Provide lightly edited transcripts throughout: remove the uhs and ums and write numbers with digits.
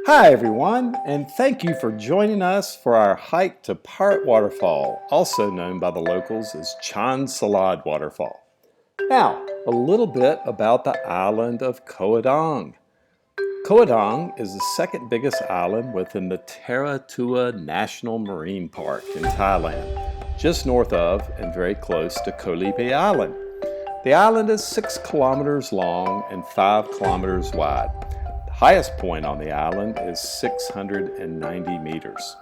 Hi everyone, and thank you for joining us for our hike to Pirate Waterfall, also known by the locals as Chon Salad Waterfall. Now, a little bit about the island of Koh Adang. Koh Adang is the second biggest island within the Taratua National Marine Park in Thailand, just north of and very close to Ko Lipe Island. The island is 6 kilometers long and 5 kilometers wide. The highest point on the island is 690 meters.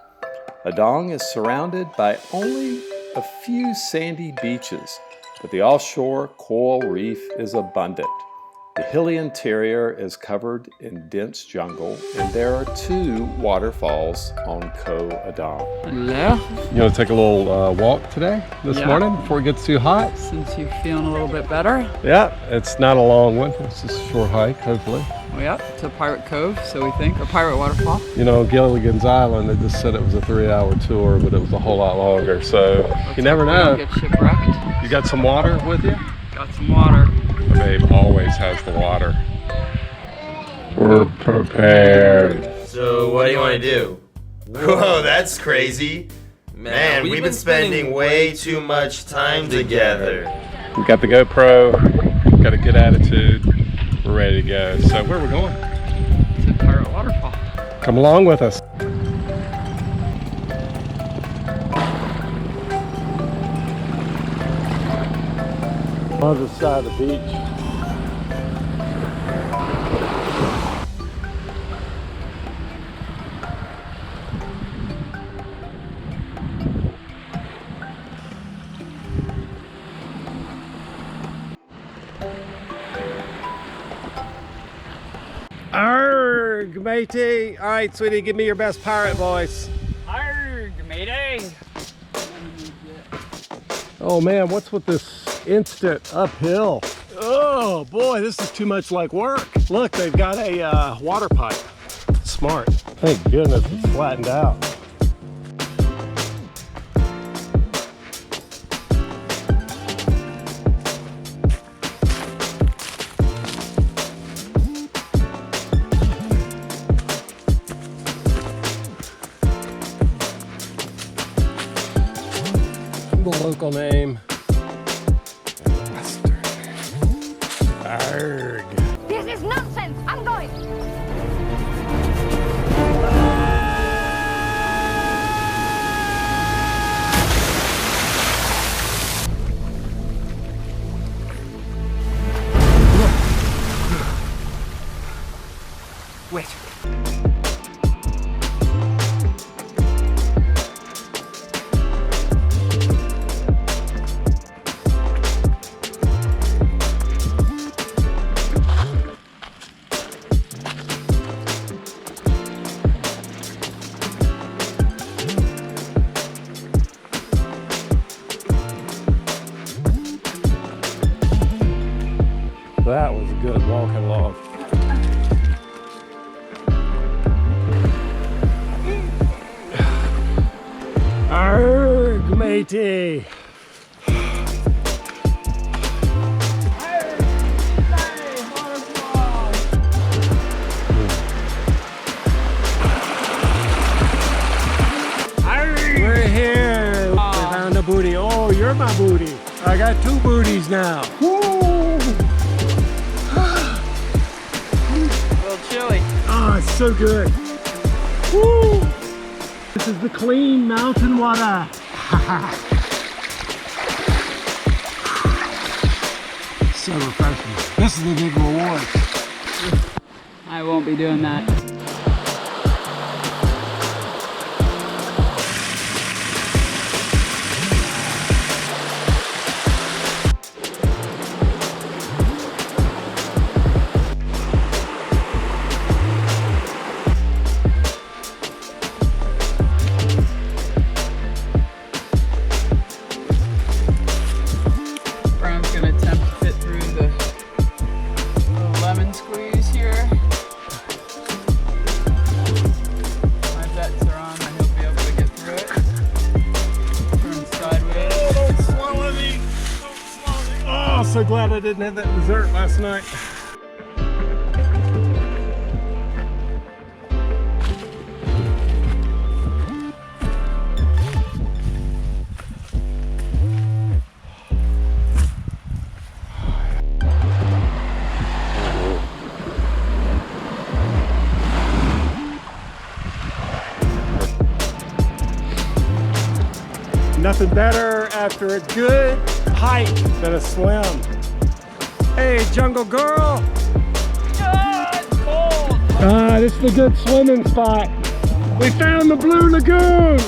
Adang is surrounded by only a few sandy beaches, but the offshore coral reef is abundant. The hilly interior is covered in dense jungle, and there are 2 waterfalls on Koh Adang. Hello. You want to take a little walk today, this morning, before it gets too hot? Since you're feeling a little bit better. Yeah, it's not a long one. It's just a short hike, hopefully. Yep, to Pirate Cove, so we think, or Pirate Waterfall. You know, Gilligan's Island, they just said it was a 3-hour tour, but it was a whole lot longer, so you never know. Get shipwrecked. You got some water with you? Got some water. My babe always has the water. We're prepared. So what do you want to do? Whoa, that's crazy. Man, we've been spending way too much time together. We got the GoPro, got a good attitude. We're ready to go. So where are we going? To Pirate Waterfall. Come along with us. Other side of the beach. Arrgh, matey. All right, sweetie, give me your best pirate voice. Arrgh, matey. Oh man, what's with this instant uphill? Oh boy, this is too much like work. Look, they've got a water pipe. Smart. Thank goodness it's flattened out. The local name. Arrgh. This is nonsense. I'm going. Wait. That was a good walking log. Arrgh, matey. We're here. We found a booty. Oh, you're my booty. I got 2 booties now. Woo! Chili. Oh, it's so good. Woo! This is the clean mountain water. So refreshing. This is the big reward. I won't be doing that. so glad I didn't have that dessert last night. Nothing better after a good hike than a swim. Hey, jungle girl. It's cold. This is a good swimming spot. We found the Blue Lagoon.